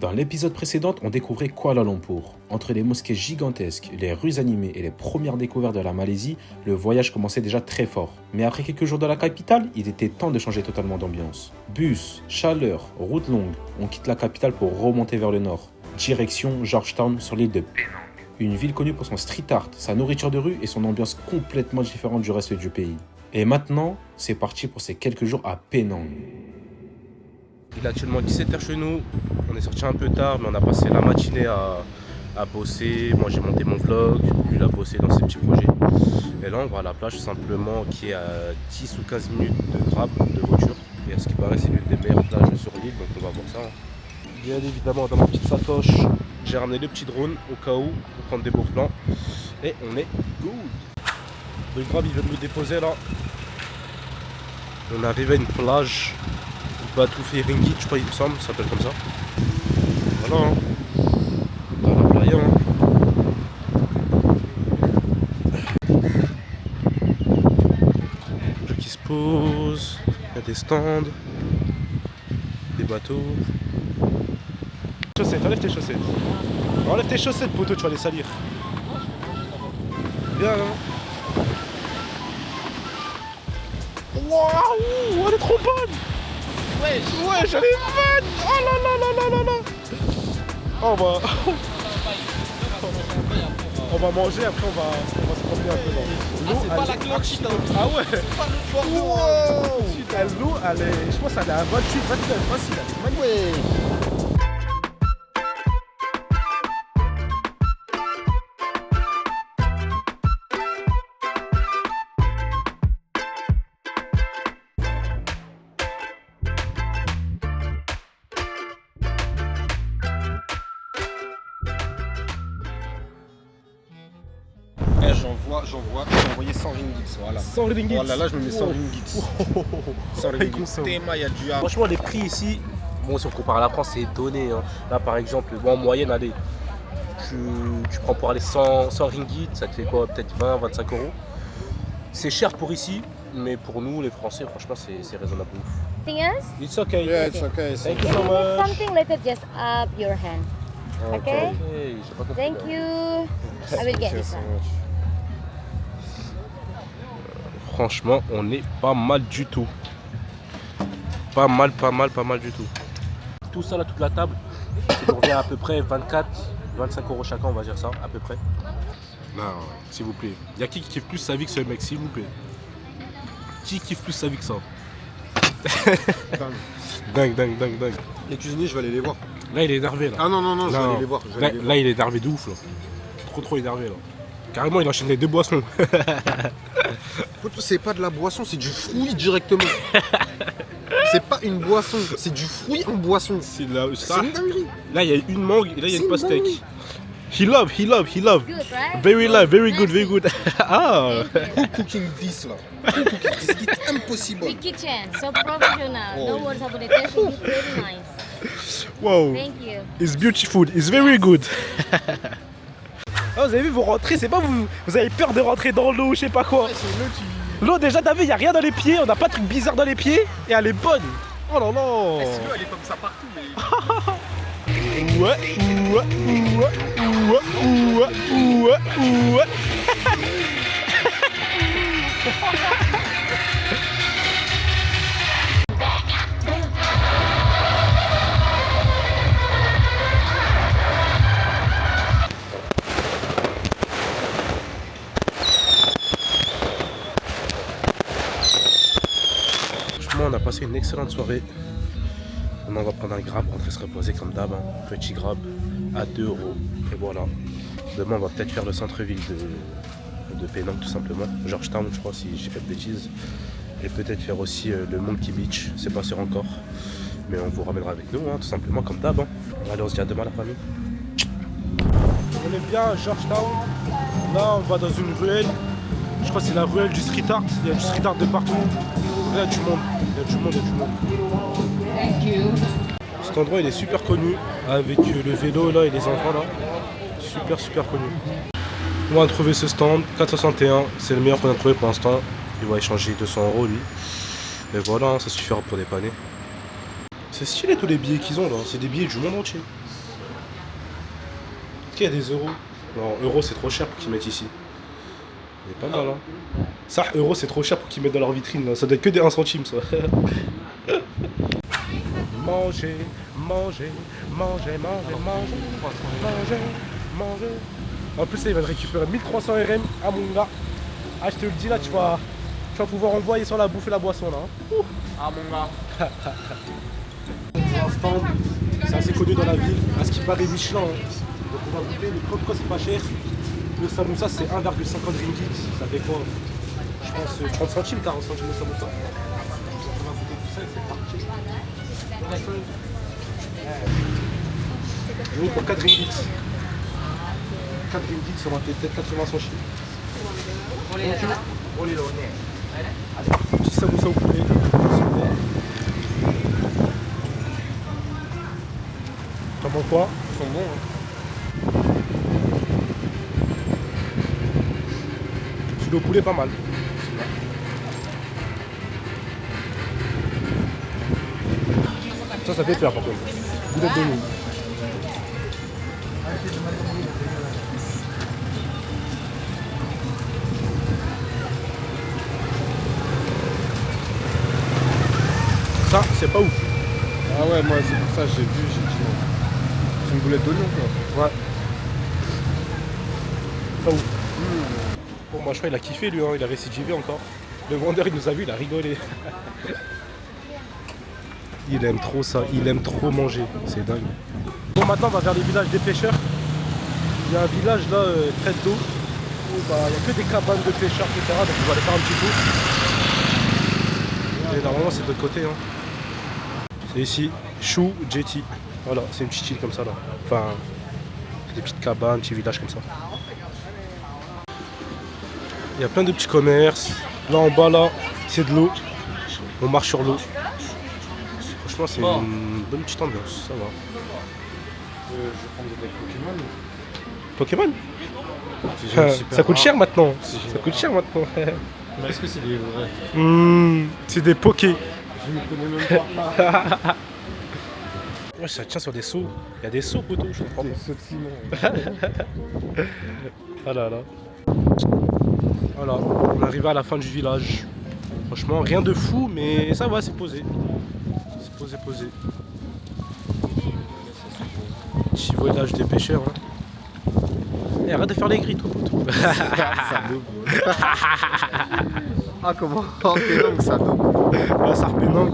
Dans l'épisode précédent, on découvrait Kuala Lumpur. Entre les mosquées gigantesques, les rues animées et les premières découvertes de la Malaisie, le voyage commençait déjà très fort. Mais après quelques jours dans la capitale, il était temps de changer totalement d'ambiance. Bus, chaleur, route longue, on quitte la capitale pour remonter vers le nord. Direction Georgetown sur l'île de Penang. Une ville connue pour son street art, sa nourriture de rue et son ambiance complètement différente du reste du pays. Et maintenant, c'est parti pour ces quelques jours à Penang. Il est actuellement 17h chez nous, on est sorti un peu tard mais on a passé la matinée à bosser. Moi j'ai monté mon vlog, lui il a bossé dans ses petits projets. Et là on va à la plage simplement qui est à 10 ou 15 minutes de grab de voiture. Et à ce qui paraît c'est l'une des meilleures plages sur l'île, donc on va voir ça. Bien évidemment dans ma petite sacoche, j'ai ramené le petit drone au cas où pour prendre des beaux plans. Et on est good. Le grab il vient de me déposer là. On arrive à une plage. Batu Ringgit, je crois il me semble, ça s'appelle comme ça. Voilà, hein. Dans la playa, hein. Les gens qui se posent, il y a des stands, des bateaux. Chaussettes, enlève tes chaussettes. Enlève tes chaussettes, poteau, tu vas les salir. Bien, hein. Waouh, elle est trop bonne! Ouais, j'allais une vanne. Oh là là là là là là. On va manger, après on va se promener un peu dans l'eau. C'est pas la cloche, putain. Ah ouais. C'est pas le port de L'eau, elle est, je pense qu'elle est à 28, 29, facile, elle est magnifique. J'ai envoyé 100 ringgits, voilà. 100 ringgits. Voilà, là je me mets 100 ringgits. 100 ringgits. Théma, il y a du art. Franchement, les prix ici, bon, si on compare à la France, c'est donné. Hein. Là, par exemple, bon, en moyenne, allez, tu prends pour aller 100 ringgits, ça te fait quoi? Peut-être 20, 25 euros. C'est cher pour ici, mais pour nous, les Français, franchement, c'est raisonnable. Anything else? It's okay. Yeah, it's okay. Thank you If so you need much. something later, just up your hand. Okay? Hey, j'ai pas compris, Thank là. you. I will get this one. Franchement, on est pas mal du tout. Pas mal du tout. Tout ça là, toute la table, ça nous revient à peu près 24, 25 euros chacun, on va dire ça, à peu près. Non, s'il vous plaît. Il y a qui kiffe plus sa vie que ce mec, s'il vous plaît? Qui kiffe plus sa vie que ça? Dingue. Les cuisiniers, je vais aller les voir. Là, il est énervé là. Ah non, je vais aller les voir. Là, il est énervé de ouf là. Trop énervé là. Carrément, il enchaîne les deux boissons. C'est pas de la boisson, c'est du fruit directement. C'est pas une boisson, c'est du fruit en boisson. C'est une dinguerie. Là, il y a une mangue et là, il y a une pastèque. dinguerie. He love. Good, right? Very good. Ah. Who cooking this là? Who cooking this? It's impossible. The kitchen, so professional. No worries about the taste. It's very nice. Wow. Thank you. It's beautiful. It's very good. Ah, vous avez vu, vous rentrez, c'est pas vous avez peur de rentrer dans l'eau, je sais pas quoi. L'eau déjà, t'as vu, y a rien dans les pieds, on n'a pas de truc bizarre dans les pieds et elle est bonne. Oh là là. Elle est comme ça partout. Mais... Ouais. On a passé une excellente soirée. Maintenant on va prendre un grab, rentrer se reposer comme d'hab, hein. Petit grab à 2 euros. Et voilà. Demain on va peut-être faire le centre-ville de Penang tout simplement. Georgetown je crois si j'ai pas de bêtises. Et peut-être faire aussi le Monkey Beach, c'est pas sûr encore. Mais on vous ramènera avec nous, hein, tout simplement comme d'hab. Hein. Allez, on se dit à demain la famille. On est bien à Georgetown. Là on va dans une ruelle. Je crois que c'est la ruelle du street art. Il y a du street art de partout. Là, il y a du monde. Cet endroit il est super connu avec le vélo là et les enfants là. Super connu. On va trouver ce stand 461, c'est le meilleur qu'on a trouvé pour l'instant. Il va échanger 200 euros lui. Et voilà, ça suffira pour dépanner. C'est stylé tous les billets qu'ils ont là, c'est des billets du monde entier. Qu'il y a des euros. Non, euros c'est trop cher pour qu'ils mettent ici. Mais pas mal, hein. Ça, euros c'est trop cher pour qu'ils mettent dans leur vitrine. Là. Ça doit être que des 1 centime, ça. Manger, manger, manger, manger, manger, manger, manger. En plus, là, il va te récupérer 1300 RM à mon gars. Ah, je te le dis, là, tu vas pouvoir envoyer sur la bouffe et la boisson, là. Hein. Ah mon gars. Un stand, c'est assez connu dans la ville, à ce qui paraît Michelin. Hein. Donc on va goûter, le croque c'est pas cher. Le samoussa c'est 1,50 ringgit. Ça fait quoi? Je pense 30 centimes, 40 centimes le samoussa. On va goûter tout ça et c'est parti. Oui, pour 4 ringgit. 4 ringgit, ça va peut-être 80 centimes. Petit samoussa au poulet. T'en manques quoi? Ils sont bons. Hein. Celui au poulet pas mal. Ça fait peur par contre. Boulette de nous. Ça, c'est pas ouf. Ah ouais, moi c'est pour ça que j'ai vu, j'ai dit non. C'est une boulette d'oignon quoi. Ouais. Pas ouf. Bon, moi je crois qu'il a kiffé lui, hein. Il a récidivé encore. Le vendeur il nous a vu, il a rigolé. Il aime trop ça, il aime trop manger, c'est dingue. Bon, maintenant on va vers les villages des pêcheurs. Il y a un village là, près d'eau, où bah, il n'y a que des cabanes de pêcheurs, etc. Donc on va aller faire un petit tour. Et normalement c'est de l'autre côté. Hein. C'est ici, Chou Jetty. Voilà, c'est une petite île comme ça là. Enfin, c'est des petites cabanes, petits villages comme ça. Il y a plein de petits commerces. Là en bas là, c'est de l'eau. On marche sur l'eau. Franchement, c'est une bonne petite ambiance, ça va. Je vais prendre des Pokémon. Pokémon ça coûte cher maintenant. Ça coûte cher maintenant. Mais est-ce que c'est des vrais? C'est des Poké. Je ne connais même pas. Ouais, ça tient sur des seaux. Il y a des seaux, poteau, je comprends Des pas. sauts de ciment. Ah là là. Voilà, on arrive à la fin du village. Franchement, rien de fou, mais ça va, c'est posé. C'est posé. Petit voyage des pêcheurs. Hein. Et arrête de faire les grilles, toi, poteau. Ah comment? Oh Penang ça donne. Ouais, ça Penang.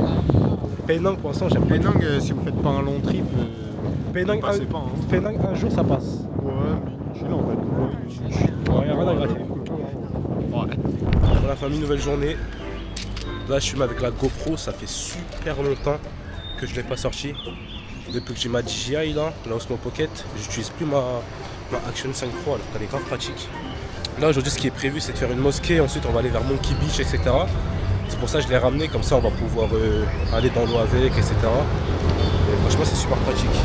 Penang, pour l'instant, j'aime pas. Penang, si vous faites pas un long trip, Penang, passez pas. Hein. Penang, un jour, ça passe. Ouais, mais je suis là en fait. Ouais, y a rien à gratter. Ouais. On a fait une nouvelle journée. Là, je suis avec la GoPro. Ça fait super longtemps que je ne l'ai pas sorti. Depuis que j'ai ma DJI, là, la Osmo Pocket, j'utilise plus ma Action 5 Pro alors qu'elle est grave pratique. Là, aujourd'hui, ce qui est prévu, c'est de faire une mosquée. Ensuite, on va aller vers Monkey Beach, etc. C'est pour ça que je l'ai ramené. Comme ça, on va pouvoir aller dans l'eau avec, etc. Et franchement, c'est super pratique.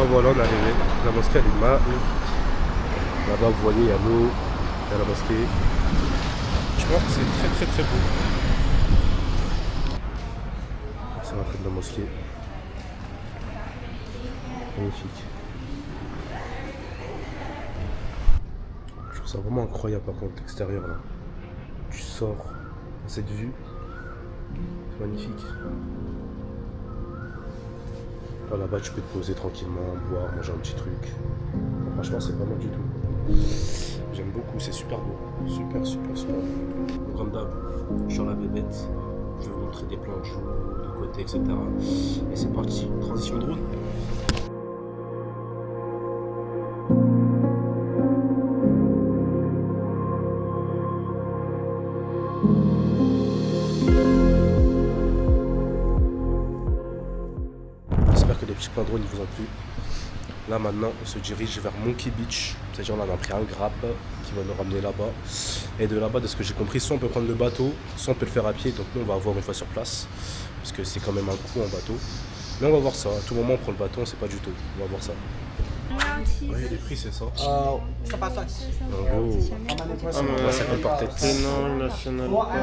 Oh, voilà, on est arrivé. La mosquée, elle est magnifique. Là-bas, vous voyez, il y a l'eau, il y a la mosquée. Je pense que c'est très très très beau. C'est l'entrée de la mosquée. Magnifique. Je trouve ça vraiment incroyable par contre l'extérieur là. Tu sors dans cette vue. C'est magnifique. Là, là-bas tu peux te poser tranquillement, boire, manger un petit truc. Franchement c'est pas mal du tout. J'aime beaucoup, c'est super beau. Super beau. Comme d'hab, je suis sur la bébête. Je vais vous montrer des plans de jour, de côté, etc. Et c'est parti, transition drone. J'espère que les petits plans drone ils vous ont plu. Là maintenant on se dirige vers Monkey Beach, c'est-à-dire on a pris un Grab qui va nous ramener là-bas. Et de là-bas, de ce que j'ai compris, soit on peut prendre le bateau, soit on peut le faire à pied, donc nous on va voir une fois sur place, parce que c'est quand même un coût en bateau. Mais on va voir ça, à tout moment on prend le bateau, on sait pas du tout, on va voir ça. Ouais, les prix c'est ça. En gros, on va 50 par tête. Penang, National Park.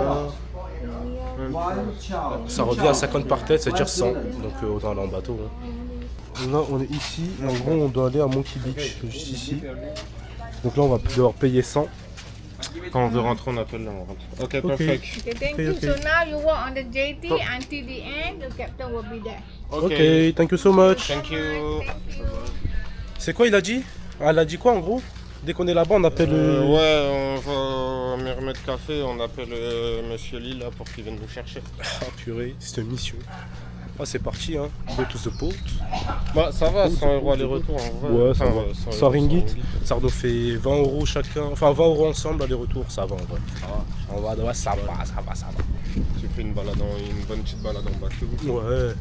Ça revient à 50 par tête, c'est-à-dire 100, donc autant aller en bateau. Hein. Là, on est ici. En gros, on doit aller à Monkey Beach, juste ici. Donc là, on va devoir payer 100. Quand on veut rentrer, on appelle là, on rentre. Ok, perfect. Okay, thank you. okay. So now you walk on the JT until the end. The captain will be there. Ok, thank you so much. Thank you. C'est quoi il a dit? Ah, elle a dit quoi en gros? Dès qu'on est là-bas, on appelle. Ouais, on va à Mermet Café, on appelle Monsieur Lee là pour qu'il vienne nous chercher. Ah purée, c'est une mission. Ah, c'est parti, hein. Go to the boat. Bah ça va, 100 € aller-retour en vrai. Ouais, ça va. 100 100 ringgit. 100 Ça nous fait 20 € chacun. Enfin, 20 € ensemble, aller-retour, ça va en vrai. On va, ouais, ça va. Tu fais une bonne petite balade en bateau. Ouais.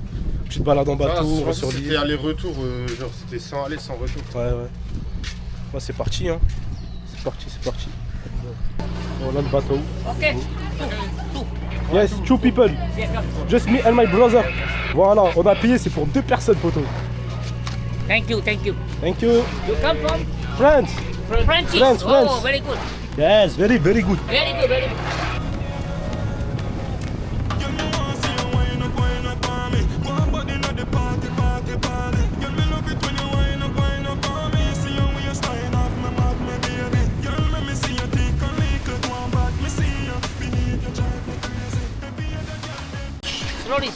Petite balade en bateau, on va sur C'était l'île. aller-retour, genre c'était 100 aller, 100 retour. Ouais. Ouais, c'est parti, hein. C'est parti. On a le bateau. Okay. Yes, 2 people. Just me and my brother. Voilà, on a payé, c'est pour 2 personnes, poteau. Thank you, thank you. Thank you. You come from France. France? France. Oh, very good. Yes, very good. Very good, very good.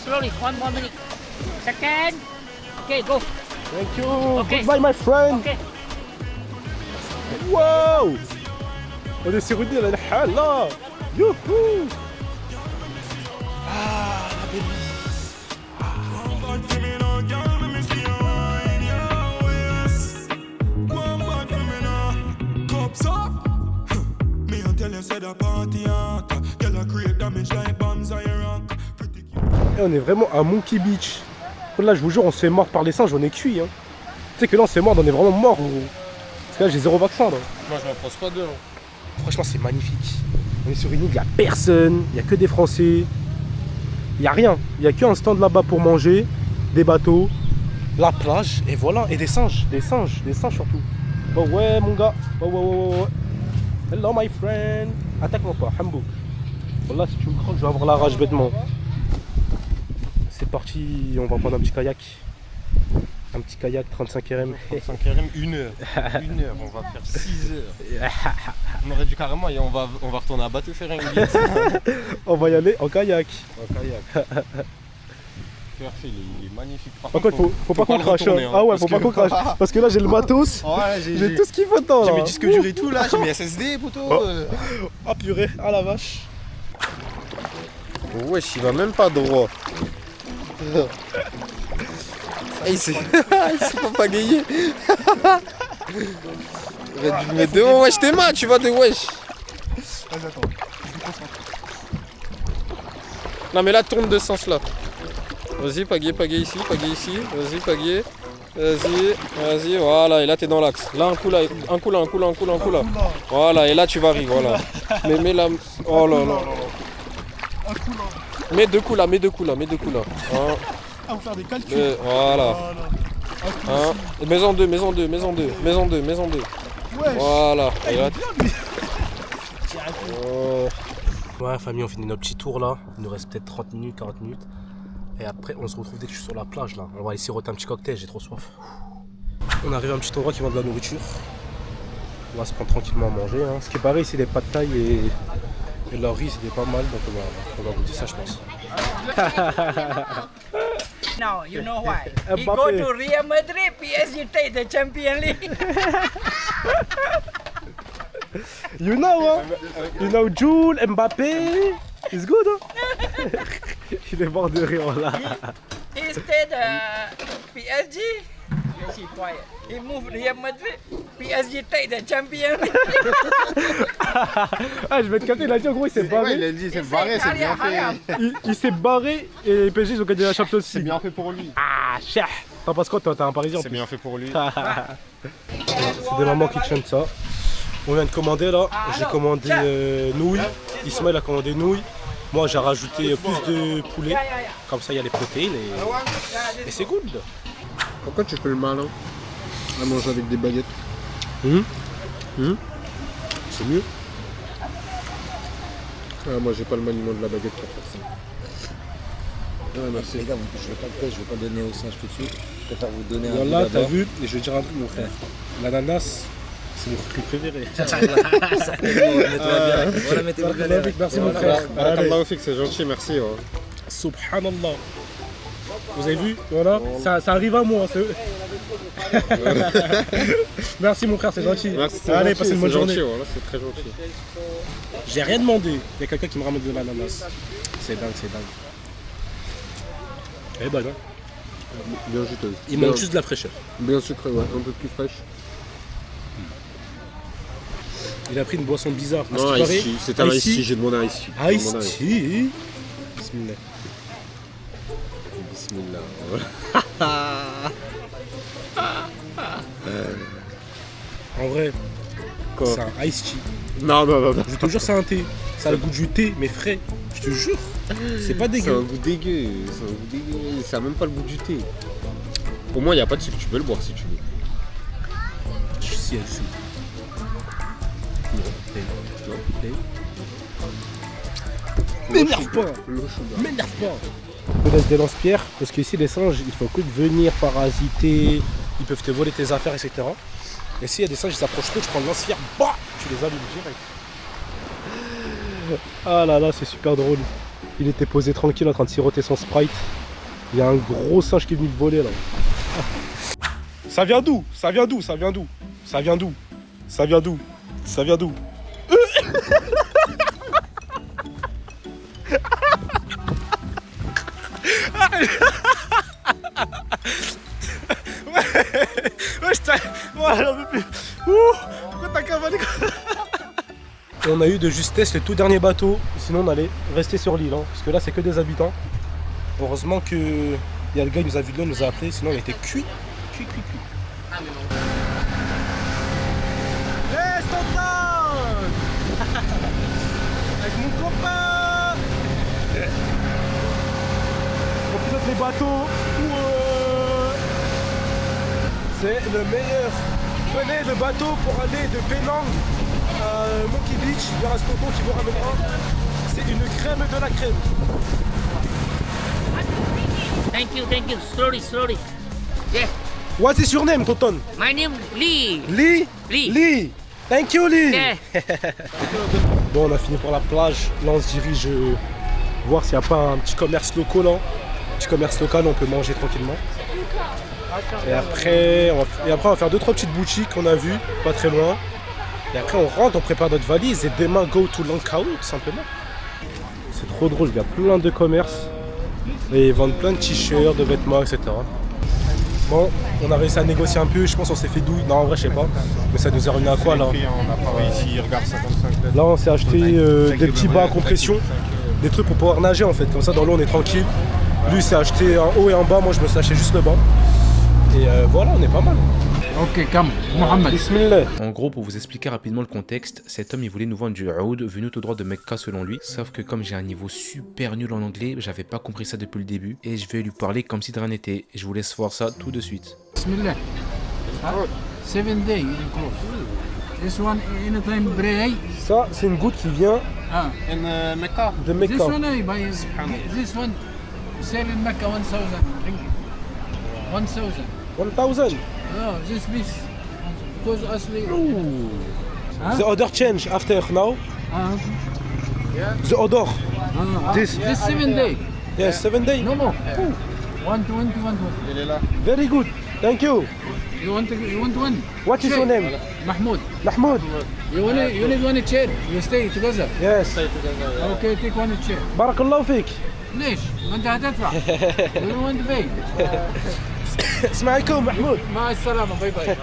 Slowly, 1 more minute. Second. Okay, go. Thank you. Okay. Goodbye, my friend. Okay. Wow. On est sur une île, elle est halal, là. Youhou. Ah, la belle vie. Et on est vraiment à Monkey Beach. Là, je vous jure, on se fait mordre par les singes, on est cuit. Hein. Tu sais que là, on se fait mordre, on est vraiment mort, gros. Parce que là, j'ai 0 vaccin. Là. Moi je m'en pose pas deux. Franchement, c'est magnifique. On est sur une île, il n'y a personne, il n'y a que des Français. Il n'y a rien. Il n'y a qu'un stand là-bas pour manger, des bateaux, la plage, et voilà. Et des singes surtout. Oh ouais, mon gars. Oh ouais. Hello, my friend. Attaque-moi pas, Hambo. Voilà, si tu me croques, je vais avoir la rage bêtement. C'est parti, on va prendre un petit kayak. Un petit kayak 35 RM. 5 RM, 1 heure. 1 heure, on va faire 6 heures. On aurait dû carrément, et on va retourner à bateau faire un guide. On va y aller en kayak. En kayak. Parfait, il est magnifique. Par Par contre, faut pas qu'on crache. retourner, Hein. hein, Ah ouais, parce faut pas que- qu'on crache. Parce que là, j'ai le matos. Ouais, J'ai tout ce qu'il faut dedans. J'ai là. mes disques durs et tout là, j'ai mes SSD poteau. Ah purée, ah la vache. Wesh, il va même pas droit. Il s'est pas pagayé. Il aurait dû le mettre de haut, wesh, t'es mal, tu vas de wesh. Non mais là, tourne de ce sens là. Vas-y, pagaie ici, vas-y, pagaie. Vas-y, voilà, et là t'es dans l'axe. Là, un coup là. Voilà, et là tu varies, voilà. Mais là. Oh là là. Mets 2 coups là. Hein. Ah, on faire des calculs. Voilà. Hein. Maison 2. Voilà. Et là, Ouais, famille, on finit notre petit tour là. Il nous reste peut-être 30 minutes, 40 minutes. Et après, on se retrouve dès que je suis sur la plage là. On va essayer de siroter un petit cocktail, j'ai trop soif. On arrive à un petit endroit qui vend de la nourriture. On va se prendre tranquillement à manger. Hein. Ce qui est pareil, c'est des pâtes de taille et le riz, c'était pas mal. Donc on va goûter ça, je pense. Now, you know why? He Mbappe. go to Real Madrid, PSG take the Champions League. You know, hein? You know Jules, Mbappé. It's good, hein? Il est mort de rire là. He stayed PSG. Yes, he quiet. He moved Real Madrid, PSG take the Champions League. Ah, je vais te capter, il a dit en gros, il s'est barré. il a dit, c'est barré, c'est bien fait. Il s'est barré et les PSG ils ont gagné la Champions C'est League. bien fait pour lui. Ah, cher. T'en penses quoi, toi? T'es un Parisien en C'est plus. bien fait pour lui. C'est des mamans qui tiennent ça. On vient de commander là. J'ai commandé nouilles. Ismaël a commandé nouilles. Moi j'ai rajouté plus de poulet. Comme ça il y a les protéines et c'est good. Pourquoi tu fais le malin à manger avec des baguettes? C'est mieux. Ah, moi j'ai pas le maniement de la baguette pour faire ça. Ah, merci. Les gars, je vais pas donner au singe tout de suite. Je préfère vous donner un Voilà, bout t'as d'abord. vu, et je vais dire un truc, mon frère. L'ananas, c'est mon fruit préféré. Voilà, mettez-vous bien. Merci mon frère. Barakallahu fik, c'est gentil, merci. Subhanallah. Vous avez vu? Voilà, ça arrive à moi. Merci mon frère, c'est gentil. Merci, Allez, passez une bonne journée. Voilà, c'est très gentil. J'ai rien demandé. Il y a quelqu'un qui me ramène de l'ananas. C'est dingue, c'est dingue. Eh ben non. Bien juteuse. Il manque juste de la fraîcheur. Bien sucré, ouais, un peu plus fraîche. Il a pris une boisson bizarre. Non, c'est un ice tea, j'ai demandé un ice tea. Ice tea. Bismillah. Bismillah. En vrai, Quoi? c'est un ice tea. Non. Je te jure, c'est un thé. Ça a le goût du thé, mais frais. Je te jure. C'est pas C'est un dégueu. goût dégueu. Ça a même pas le goût du thé. Pour moi, il n'y a pas de sucre. Tu peux le boire si tu veux. Si, elle suit. M'énerve pas. M'énerve pas. Je te laisse des lance-pierres parce qu'ici les singes il faut que de venir parasiter, ils peuvent te voler tes affaires, etc. Et s'il y a des singes ils s'approchent trop, tu prends le lance-pierre, bah, tu les allumes direct. Ah là là, c'est super drôle. Il était posé tranquille en train de siroter son Sprite. Il y a un gros singe qui est venu le voler là. Ça vient d'où? Ça vient d'où? Ça vient d'où? Ça vient d'où? Ça vient d'où? Ça vient d'où? Et on a eu de justesse les tout derniers bateaux, sinon on allait rester sur l'île, parce que là c'est que des habitants. Heureusement que il y a le gars qui nous a vu de là, il nous a appelé, sinon on était cuit. Yes, tonton. Avec mon copain. On pilote les bateaux. C'est le meilleur. Prenez le bateau pour aller de Penang à Monkey Beach. Il y aura ce tonton qui vous ramènera. C'est une crème de la crème. Thank you. Slowly. Yeah. What is your name, tonton? My name Lee. Lee? Lee. Lee. Thank you, Lee. Yeah. Bon, on a fini pour la plage. Là, on se dirige voir s'il n'y a pas un petit commerce local. Un petit commerce local, on peut manger tranquillement. Et après, on va faire 2-3 petites boutiques qu'on a vues, pas très loin. Et après, on rentre, on prépare notre valise et demain, go to Langkawi, tout simplement. C'est trop drôle, il y a plein de commerces. Et ils vendent plein de t-shirts, de vêtements, etc. Bon, on a réussi à négocier un peu, je pense qu'on s'est fait douille. Non, en vrai, je sais pas. Mais ça nous est revenu à quoi là? On n'a pas réussi, regarde 55. Là, on s'est acheté des petits bas à compression, des trucs pour pouvoir nager en fait. Comme ça, dans l'eau, on est tranquille. Lui, il s'est acheté un haut et un bas. Moi, je me suis acheté juste le bas. Et voilà, on est pas mal. Ok, come, Mohamed. Bismillah. En gros, pour vous expliquer rapidement le contexte, cet homme il voulait nous vendre du oud venu tout droit de Mecca selon lui. Sauf que comme j'ai un niveau super nul en anglais, j'avais pas compris ça depuis le début. Et je vais lui parler comme si de rien n'était. Je vous laisse voir ça tout de suite. Bismillah. 7 days. This one anytime pray. Ça, c'est une goutte qui vient En Mecca. de Mecca. This one I buy. This one sell in Mecca 1000 ringgit. 1000. 1000. Oh, this piece. Because asli. The other change after now. The other. This. This 7 days. Yes, 7 days. No more. 120. Il est là. Very good. Thank you. You want one? What is your name? Mahmoud. Mahmoud. You need one chair. You stay together. Yes. Okay, take one chair. بارك الله فيك. ليش؟ ما انت هتدفع. You want to pay. السلام عليكم محمود. مع السلامة. باي باي.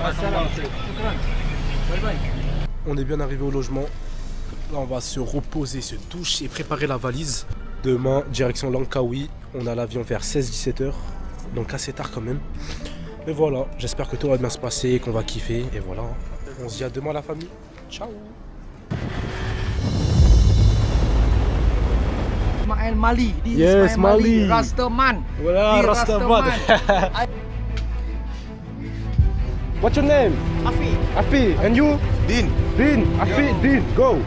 مع السلامة. شكرا. باي باي. On est bien arrivé au logement. Là, on va se reposer, se doucher et préparer la valise. Demain, direction Langkawi. On a l'avion vers 16-17 heures. Donc assez tard quand même. Mais voilà, j'espère que tout va bien se passer, qu'on va kiffer. Et voilà, on se dit à demain la famille. Ciao. Ismail Mali. Yes, Mali. Rastaman. Voilà, Rastaman. What's your name? Afi. Afi. And you? Din. Din. Afi. Din. Go.